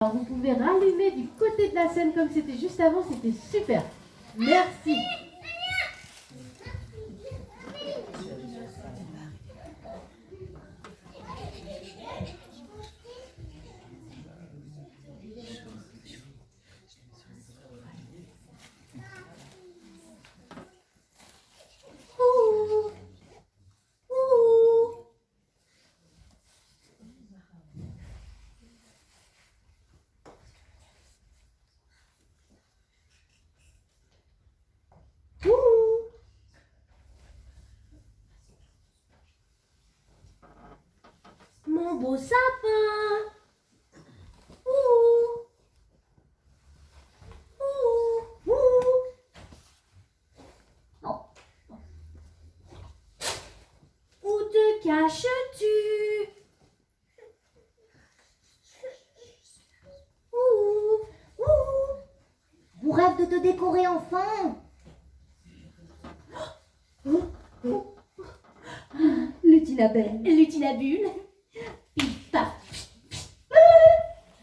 Alors vous pouvez rallumer du côté de la scène comme c'était juste avant, c'était super. Merci. Mon beau sapin. Ouh. Ouh. Ouh. Oh. Où te caches-tu? Ouh. Ouh. On rêve de te décorer enfin. Lutinabelle. Lutinabule. Pif paf.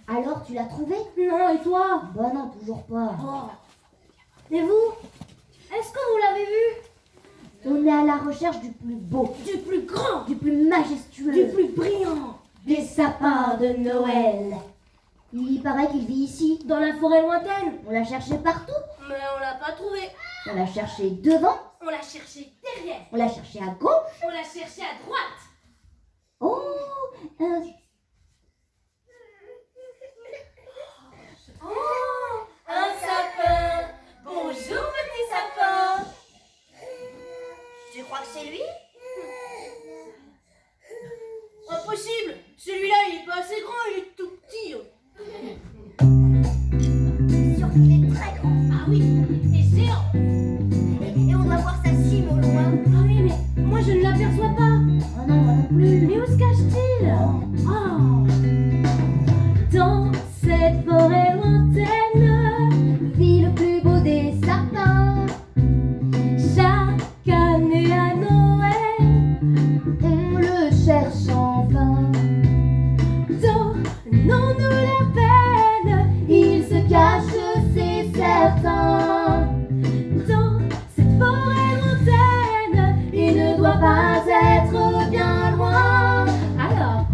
Alors, tu l'as trouvé? Non, et toi? Bah non, toujours pas. Oh. Et vous? Est-ce que vous l'avez vu? On est à la recherche du plus beau, Du plus grand, du plus majestueux, du plus brillant, des sapins de Noël. Il paraît qu'il vit ici. Dans la forêt lointaine. On l'a cherché partout. Mais on l'a pas trouvé. On l'a cherché devant. On l'a cherché derrière. On l'a cherché à gauche. On l'a cherché à droite. Oh, Oh, un sapin. Bonjour, petit sapin. tu crois que c'est lui? Impossible. Celui-là, il est pas assez grand, il est tout petit. Sûr qu'il est très grand. Ah oui, et géant. Et on doit voir sa cime au loin. Ah oui, mais moi, je ne l'aperçois pas. Oh non, moi non plus. Mais où se cache-t-il? Oh. Dans cette forêt lointaine Vit le plus beau des sapins. chaque année à Noël, On le cherche enfin. donnons-nous la peine, Il se cache, c'est certain. dans cette forêt lointaine. Il ne doit pas être bien loin. Alors,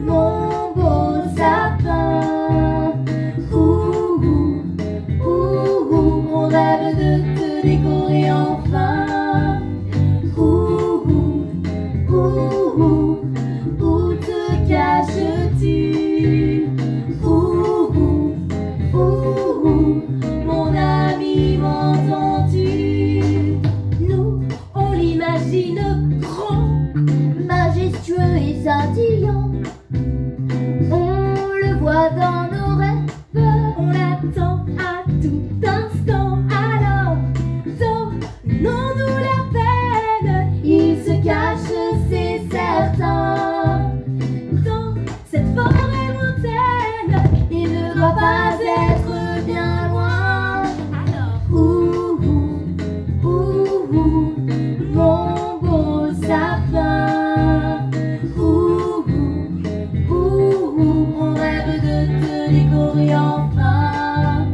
Mon beau sapin. On rêve de te décorer enfin. Où te caches-tu? Mon ami, m'entends-tu? nous, on l'imagine grand, Majestueux et scintillant, on le voit dans nos rêves. on l'attend à tout instant. Alors, donnons-nous la peine, Il se cache, c'est certain. dans cette forêt lointaine. Il ne doit pas être bien loin. Alors, Mon beau sapin. On rêve de te décorer enfin.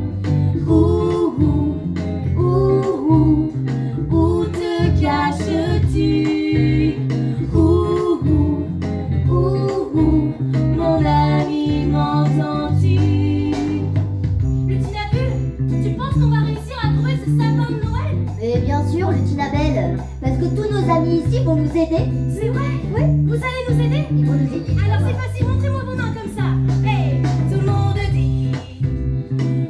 Où te caches-tu? Mon ami, m'entends-tu? Lutinabule, tu penses qu'on va réussir à trouver ce sapin de Noël? Et bien sûr, Lutinabelle, parce que tous nos amis ici vont nous aider. C'est vrai? Oui. Vous allez nous aider? Ils vont nous aider. Alors c'est facile, montrez-moi vos mains comme ça. Hey, tout le monde dit.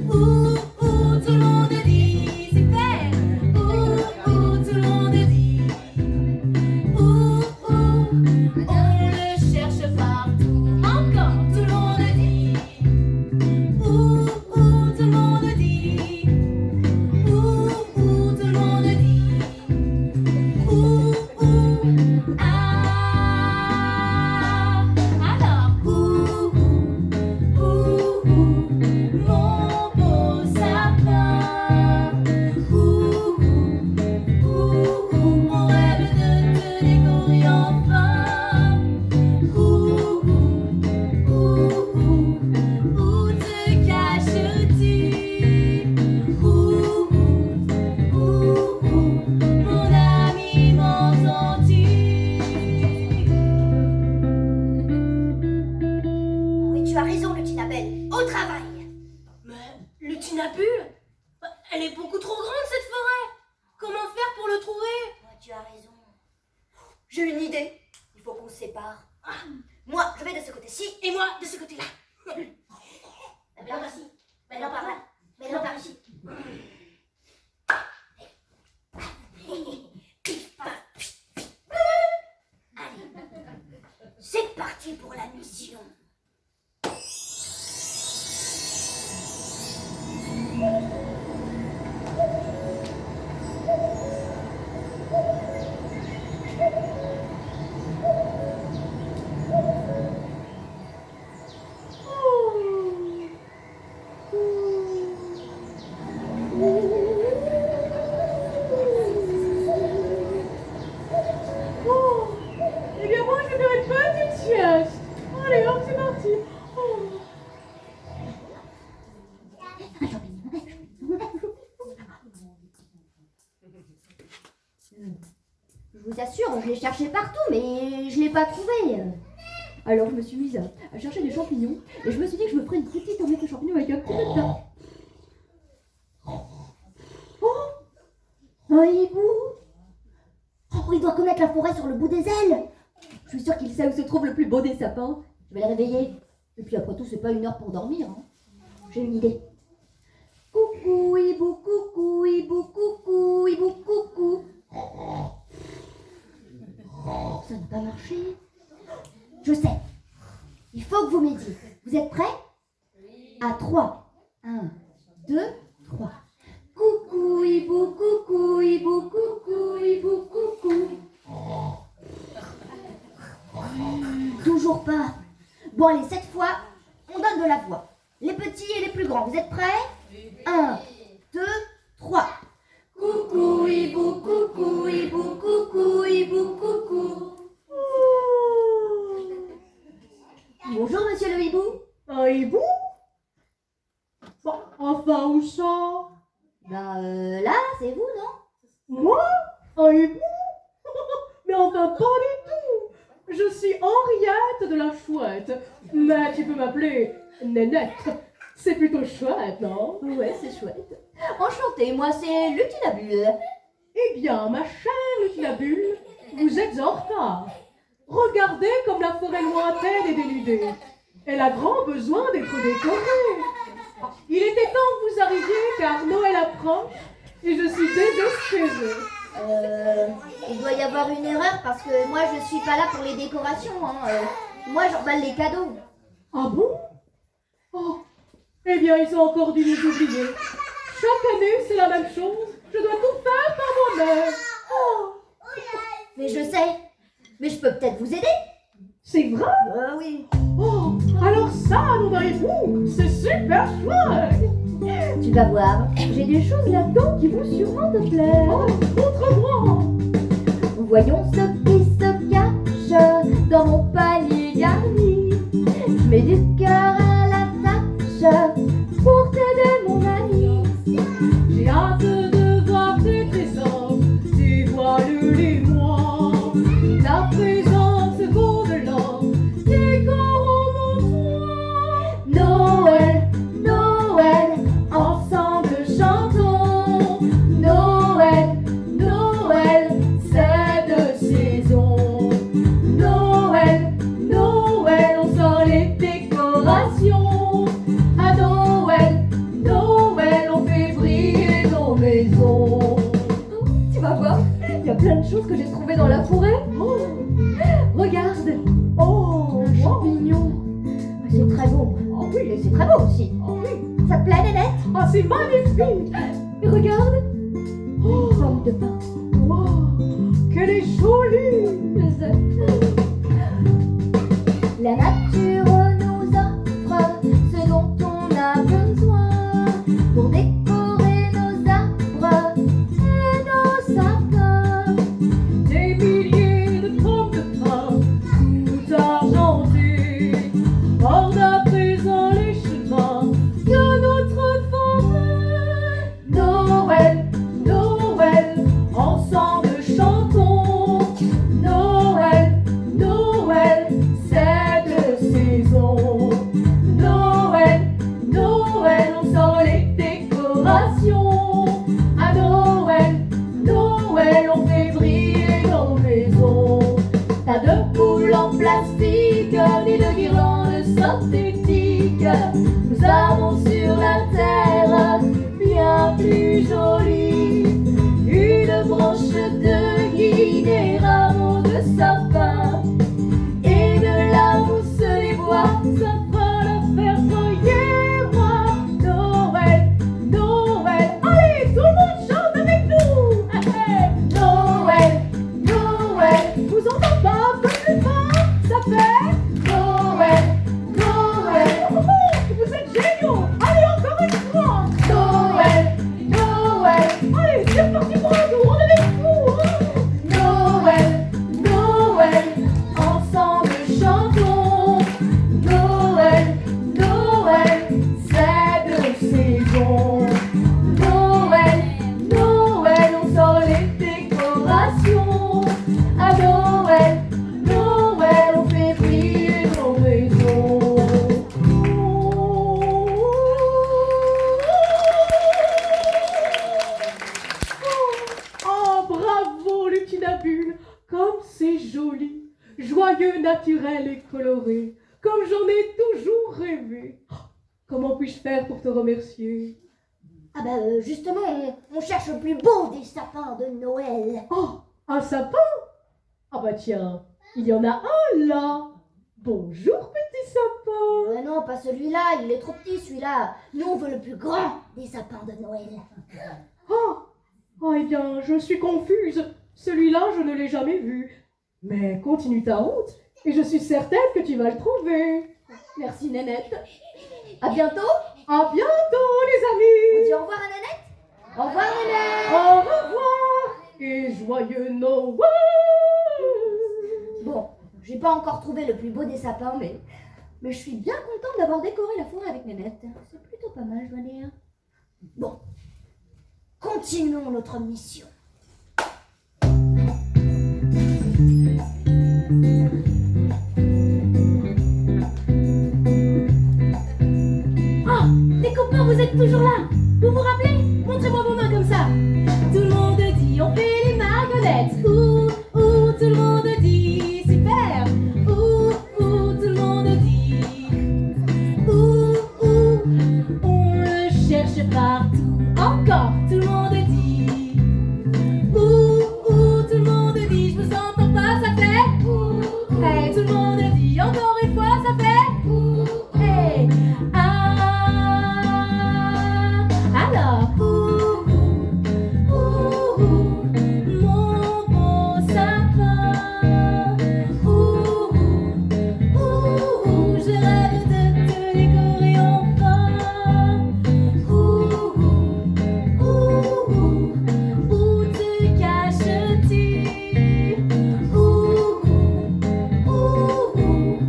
Tout le monde dit. Super. Tout le monde dit. On le cherche partout. Encore, tout le monde dit. Tout le monde dit. Tout le monde dit. Alors, mon beau sapin. On rêve de te décorer enfin. Tu as raison, Lutinabelle. Au travail. Mais Lutinabule, elle est beaucoup trop grande cette forêt. Comment faire pour le trouver? Tu as raison. J'ai une idée. Il faut qu'on se sépare. Moi, je vais de ce côté-ci. Et moi, de ce côté-là. Maintenant par ici. Maintenant par là. Maintenant par ici. Allez. C'est parti pour la mission. Eh bien moi je ferai une petite sieste. Allez hop, c'est parti. Je vous assure, je l'ai cherché partout, mais je l'ai pas trouvé. Alors je me suis mise à chercher des champignons et je me suis dit que je me ferais une petite omelette aux champignons avec un petit peu de pain. Un hibou. Oh, il doit connaître la forêt sur le bout des ailes. Je suis sûre qu'il sait où se trouve le plus beau des sapins. Je vais le réveiller. Et puis après tout, c'est pas une heure pour dormir. Hein. J'ai une idée. Coucou, hibou, coucou, hibou, coucou, hibou, coucou. Ça n'a pas marché. Je sais. Il faut que vous m'aidiez. Vous êtes prêts? À 3. 1, 2, 3. Coucou, hibou, coucou, hibou, coucou, hibou, coucou. Toujours pas. Bon, allez, cette fois, on donne de la voix. Les petits et les plus grands, vous êtes prêts? 1, 2, 3. Coucou, hibou, coucou, hibou, coucou, hibou, coucou. Bonjour, monsieur le hibou. Un hibou? Bon, enfin où ça? Là, c'est vous, non? Moi? Un hibou? Mais enfin pas du tout. Je suis Henriette de la Chouette. Mais tu peux m'appeler Nénette. C'est plutôt chouette, non? Ouais, c'est chouette. Enchantée, moi c'est Lutinabule. Eh bien, ma chère Lutinabule, vous êtes en retard. Regardez comme la forêt lointaine est dénudée. Elle a grand besoin d'être décorée. Il était temps que vous arriviez car Noël approche et je suis désespérée. Il doit y avoir une erreur parce que moi je suis pas là pour les décorations. Moi j'emballe les cadeaux. Ah bon? Oh, eh bien, ils ont encore dû nous oublier. Chaque année, c'est la même chose. Je dois tout faire par moi-même. Oh, Mais je sais. Mais je peux peut-être vous aider. c'est vrai? Oui. Oh, alors ça, nom d'un hibou, c'est super chouette. Tu vas voir. J'ai des choses là-dedans qui vont sûrement te plaire. Oh, montre-moi. Voyons ce qui se cache dans mon panier garni. Je mets du cœur à la tâche pour t'aider mon ami. J'ai hâte de voir tes trésors, dévoile-les-moi. Ta présence vaut de l'or, décorons mon toit. Noël, Noël, ensemble chantons. Noël, Noël, c'est de saison. Noël, Noël, on sort les décorations. À Noël, Noël, on fait briller nos maisons. Tu vas voir, il y a plein de choses que j'ai trouvées dans la forêt. Oh, regarde. Oh, Un champignon. C'est très beau. Oh oui, et c'est très beau aussi. Oh oui. Ça te plaît, Nénette? ah, c'est magnifique. Et regarde. Oh, Une forme de pain. wow, qu'elle est jolie. La nature nous offre ce dont on a besoin pour décorer nos arbres et nos sapins. Des milliers de pommes de pin, tout argentés, bordent à présent les chemins de notre forêt. Noël, Noël, Ensemble chantons, Noël, Noël, c'est de saison. guirlandes synthétiques. Nous avons sur la terre bien plus jolie une branche de gui, des rameaux de sapin et de la mousse des bois. Ça fera l'affaire, croyez-moi. Noël, Noël, allez, tout le monde chante avec nous. Noël, Noël, vous entendez pas un peu plus fort? Ça fait Noël, Noël. Vous êtes géniaux. Allez, encore une fois. Noël, Noël. Allez, c'est parti pour un tour, on est des fous. Noël, Noël, ensemble chantons. Noël, Noël, c'est de saison. Noël, Noël, on sort les décorations. À Noël, Noël, on fait briller nos maisons. Oh, bravo, Lutinabule. Comme c'est joli, joyeux, naturel et coloré, comme j'en ai toujours rêvé. Comment puis-je faire pour te remercier? Ah bah justement, on cherche le plus beau des sapins de Noël. Oh, un sapin? Ah bah tiens, il y en a un là. Bonjour, petit sapin. Non, pas celui-là, il est trop petit celui-là. Nous on veut le plus grand des sapins de Noël. Oh, eh bien, je suis confuse. Celui-là, je ne l'ai jamais vu. Mais continue ta route, et je suis certaine que tu vas le trouver. Merci Nénette. À bientôt. À bientôt, les On amis. dit au revoir à Nénette. Au revoir Nénette. Au revoir et joyeux Noël. Bon, j'ai pas encore trouvé le plus beau des sapins, mais je suis bien contente d'avoir décoré la forêt avec Nénette. C'est plutôt pas mal, je dois dire. Bon, continuons notre mission. Ah, les copains, vous êtes toujours là. Vous vous rappelez? Montrez-moi vos mains comme ça. Tout le monde dit, on fait les marionnettes. Ouh, ouh, tout le monde dit, super. Ouh, ouh, tout le monde dit. Ouh, ouh, on le cherche partout. Encore, tout le monde dit. Ouh, ouh, tout le monde dit, je vous entends pas, ça fait. Ouh, hey, tout le monde dit, encore une fois, ça fait. Ouh, hey, ah, alors. Ouh, ouh, ouh, mon beau sapin. Ouh, ouh, je rêve de te décorer enfin. Ouh, où te caches-tu? Ouh,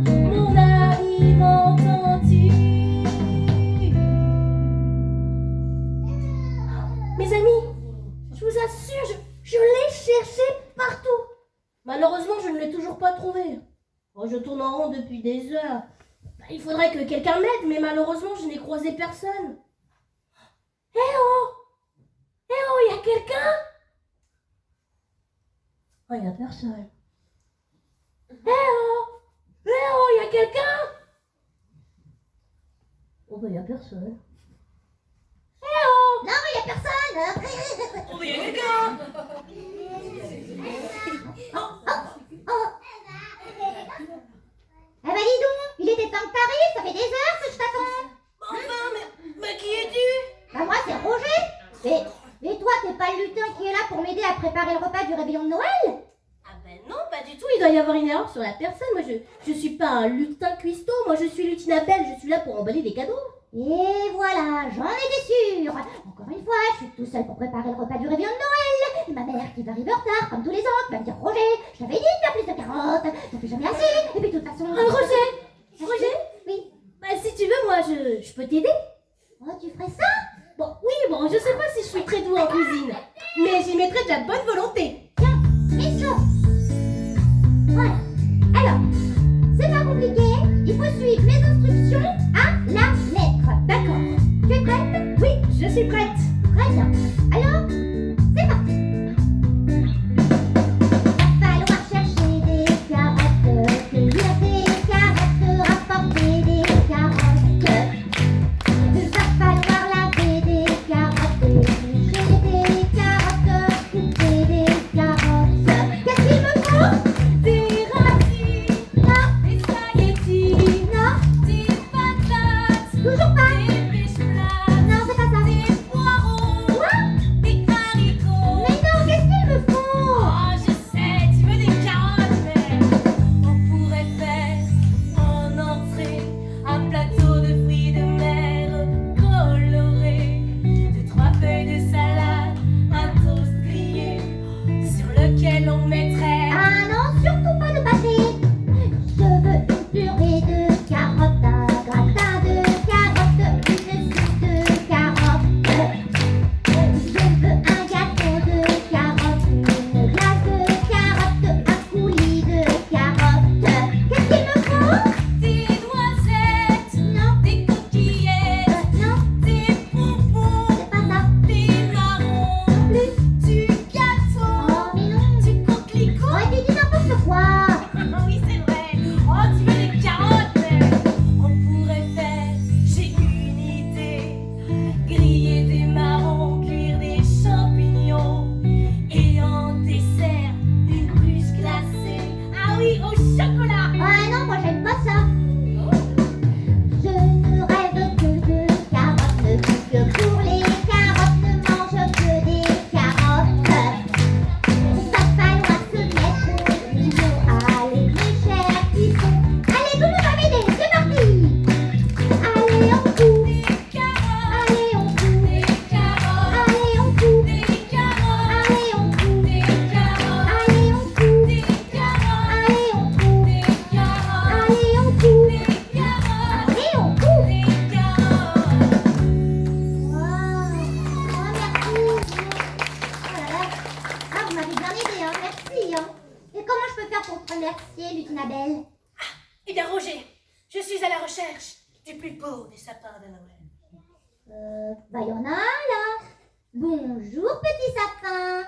mon ami, m'entends-tu? Mes amis, je vous assure, je l'ai cherché partout. Malheureusement, je ne l'ai toujours pas trouvé. Oh, je tourne en rond depuis des heures. Bah, il faudrait que quelqu'un m'aide, mais malheureusement, je n'ai croisé personne. Eh oh! Eh oh, y a quelqu'un? Oh, y a personne. Eh oh! Eh oh, y a quelqu'un? Oh, bah, y a personne. Eh oh! Non, y a personne! Oh, mais y a quelqu'un. Eh ben, dis donc, il était temps que t'arrives, ça fait des heures que je t'attends. Enfin, mais qui es-tu? Bah, moi, c'est Roger. Et toi, t'es pas le lutin qui est là pour m'aider à préparer le repas du réveillon de Noël? Ah ben non, pas du tout, il doit y avoir une erreur sur la personne. Moi, je suis pas un lutin cuistot, moi je suis Lutinabelle, je suis là pour emballer les cadeaux. Et voilà, j'en étais sûre. Encore une fois, je suis tout seul pour préparer le repas du réveillon de Noël. Et ma mère, qui va arriver en retard, comme tous les ans, qui va me dire, Roger, je t'avais dit de faire plus de carottes, ça fait jamais assez. Et puis de toute façon... Roger, Oui. bah si tu veux, moi je peux t'aider. Oh, tu ferais ça? Bon, oui, bon, je sais pas si je suis très douée en cuisine, mais j'y mettrai de la bonne volonté. Tiens, mets chaud. Voilà. Alors, c'est pas compliqué. Il faut suivre mes instructions à la lettre. D'accord. Tu es prête? Oui, je suis prête. Très bien. Alors, c'est parti. Va falloir chercher des carottes, cueillir des carottes, rapporter recherche du plus beau des sapins de Noël. Bah y en a un là. Bonjour petit sapin.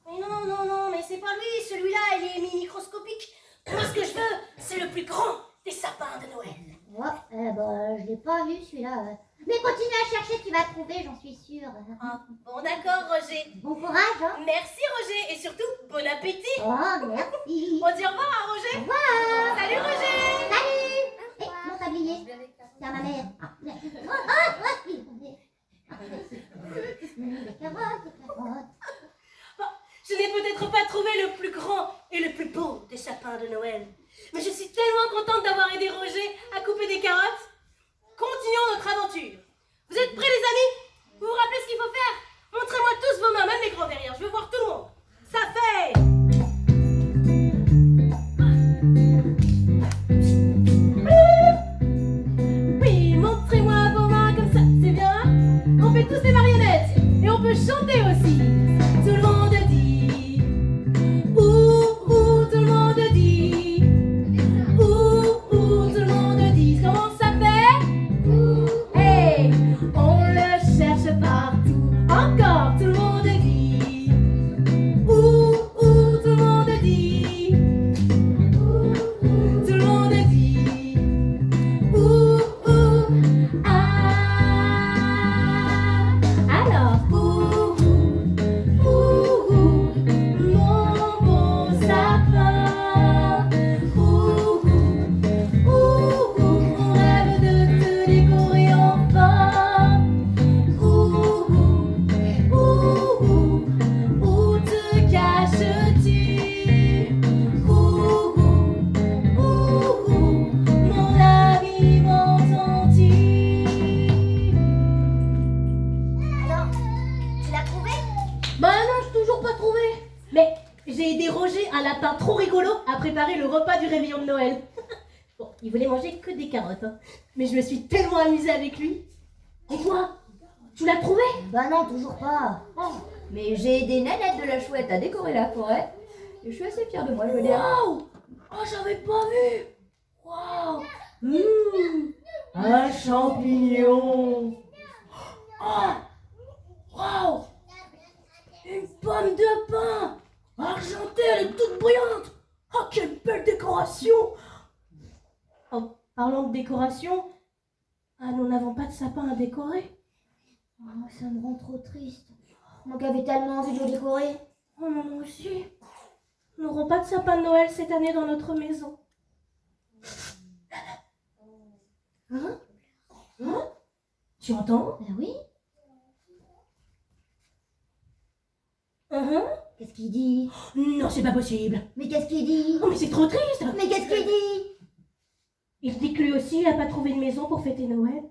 Mais non, mais c'est pas lui, celui-là, il est microscopique. Moi, ce que je veux, c'est le plus grand des sapins de Noël. Ouais, bah je l'ai pas vu celui-là. Mais continue à chercher, tu vas trouver, j'en suis sûre. Ah, bon, d'accord, Roger. Bon courage, hein. Merci, Roger, et surtout, bon appétit. Oh, merci. On dit au revoir à Roger. Au revoir. Salut, Roger. Salut. Mon tablier. C'est à ma mère. Des carottes. Je n'ai peut-être pas trouvé le plus grand et le plus beau des sapins de Noël. Mais je suis tellement contente d'avoir aidé Roger à couper des carottes. Continuons notre aventure. Vous êtes prêts, les amis? Vous vous rappelez ce qu'il faut faire? Montrez-moi tous vos mains, même les grands derrière. Je veux voir tout le monde. Ça fait... Oui, montrez-moi vos mains comme ça, c'est bien. On fait tous des marionnettes et on peut chanter aussi. Tout le monde dit ouh, tout le monde dit ouh, tout le monde dit. Comment ça fait? Hey, on le cherche partout. Encore, tout le monde dit ouh, tout le monde dit tout le monde dit ouh, ah. Alors, mon beau sapin, on rêve de te décorer enfin. Où te caches-tu? Mon ami, m'entends-tu? Alors, tu l'as trouvé? Bah non, je toujours pas trouvé. Mais j'ai aidé Roger, un lapin trop rigolo, à préparer le repas du réveillon de Noël. Bon, il voulait manger que des carottes, hein. Mais je me suis tellement amusée avec lui. Et toi, tu l'as trouvé? Bah non, toujours pas. Mais j'ai aidé Nanette de la Chouette à décorer la forêt. Et je suis assez fière de moi, je veux dire. Waouh! Oh, j'avais pas vu! Waouh! Un champignon! Oh! Waouh! Une pomme de pin! Argentée, elle est toute brillante! Oh, quelle belle décoration! Oh, parlant de décoration, nous n'avons pas de sapin à décorer. Oh, ça me rend trop triste. Moi qui avais tellement envie de le décorer. Oh, moi aussi. Nous n'aurons pas de sapin de Noël cette année dans notre maison. Hein? Tu entends? Ben oui. Qu'est-ce qu'il dit? Non, c'est pas possible. Mais qu'est-ce qu'il dit? Oh, mais c'est trop triste. Mais qu'est-ce qu'il dit? Il dit que lui aussi, il n'a pas trouvé de maison pour fêter Noël.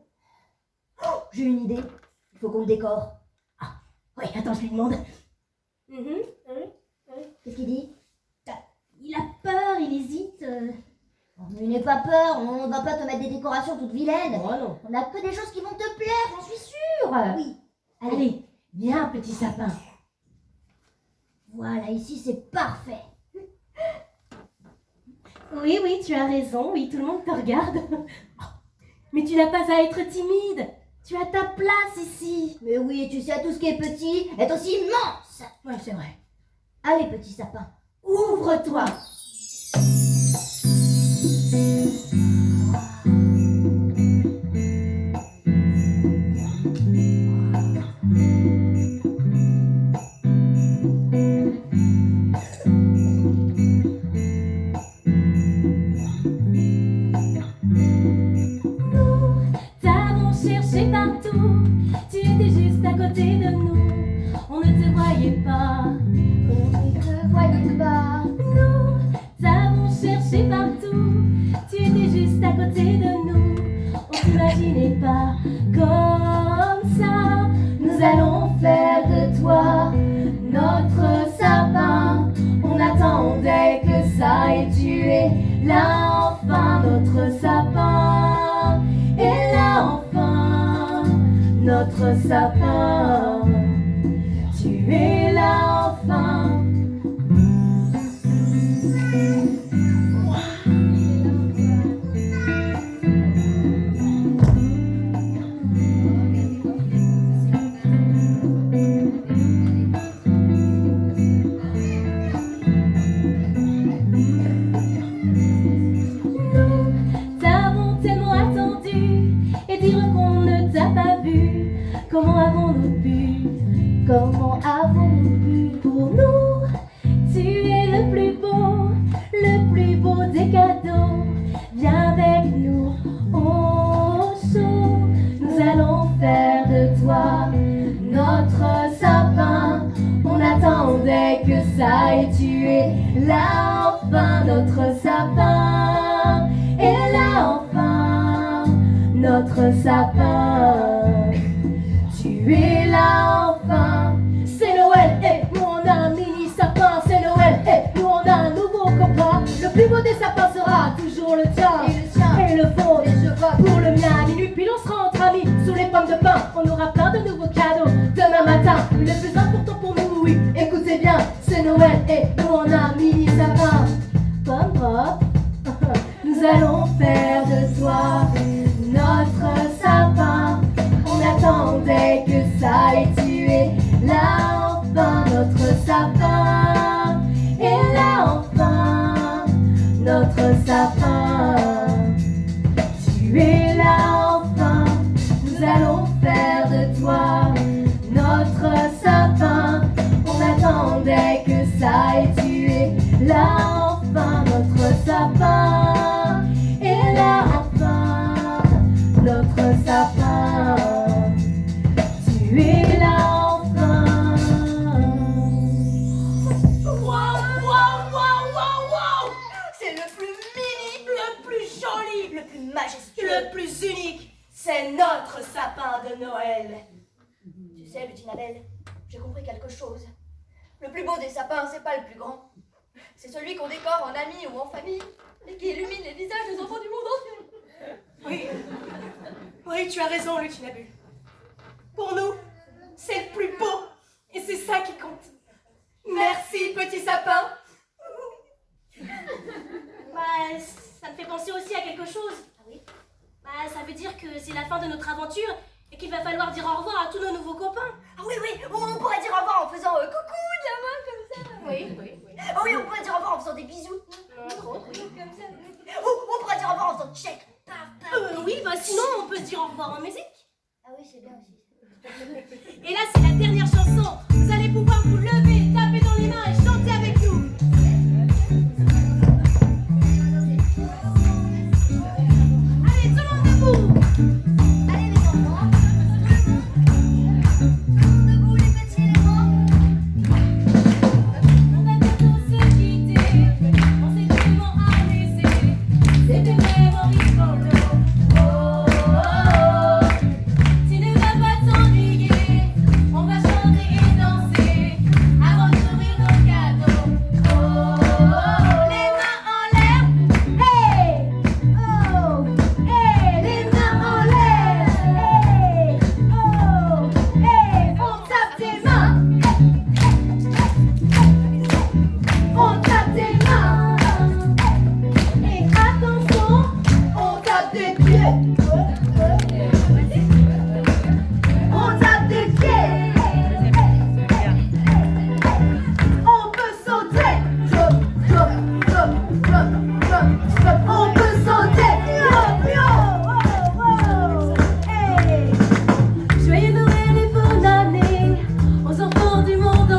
J'ai une idée. Il faut qu'on le décore. Oui, attends, je lui demande. Qu'est-ce qu'il dit? Il a peur, il hésite. Oh, mais n'aie pas peur, on va pas te mettre des décorations toutes vilaines. Oh non. On a que des choses qui vont te plaire, j'en suis sûre. Oui. Allez, viens, petit sapin. Voilà, ici c'est parfait. Oui, tu as raison. Oui, tout le monde te regarde. Oh, mais tu n'as pas à être timide. Tu as ta place ici. Mais oui, tu sais, tout ce qui est petit est aussi immense. Ouais, c'est vrai. Allez, petit sapin. Ouvre-toi. T'avons cherché partout, tu étais juste à côté de nous. On ne te voyait pas, On ne te voyait pas. nous t'avons cherché partout, tu étais juste à côté de nous. On t'imaginait pas comme ça. Nous allons faire de toi notre sapin. On attendait que ça et tu es là enfin notre sapin. Et là enfin notre sapin. Tu es là enfin. Comment avons-nous pu pour nous? Tu es le plus beau des cadeaux. Viens avec nous au show. Nous allons faire de toi notre sapin. On attendait que ça et tu es là enfin notre sapin. Et là enfin notre sapin. Tu es là enfin. C'est Noël et nous on a un mini sapin. C'est Noël et nous on a un nouveau copain. Le plus beau des sapins sera toujours le tien. Et le tien. Et le vôtre. Et je vote. Pour le mien à minuit, puis on sera entre amis sous les pommes de pin. On aura plein de nouveaux cadeaux demain matin. Le plus important pour nous, oui, écoutez bien, c'est Noël et nous on a un mini sapin. Pomme drop, nous allons faire de toi notre sapin. On attendait que ça et tu es là enfin notre sapin. Et là enfin notre sapin. Tu es là enfin, nous allons faire de toi notre sapin. On attendait que ça et tu es là enfin notre sapin. Et là enfin notre sapin. Tu es là enfin. Wow! C'est le plus mini, le plus joli, le plus majestueux, Le plus unique, c'est notre sapin de Noël. Tu sais, Lutinabelle, j'ai compris quelque chose. Le plus beau des sapins, c'est pas le plus grand. C'est celui qu'on décore en amis ou en famille et qui illumine les visages des enfants du monde entier. Oui, tu as raison, Lutinabule. Pour nous, c'est le plus beau et c'est ça qui compte. Merci, petit sapin. Bah, ça me fait penser aussi à quelque chose. Ah oui? Bah, ça veut dire que c'est la fin de notre aventure et qu'il va falloir dire au revoir à tous nos nouveaux copains. Ah oui, on pourrait dire au revoir en faisant coucou de la main comme ça. Oui. Ah oui, on pourrait dire au revoir en faisant des bisous. Comme ça. Ou on pourrait dire au revoir en faisant check. Paf, paf. Oui, bah sinon on peut se dire au revoir en musique. Ah oui, c'est bien aussi. Et là, c'est la dernière chanson.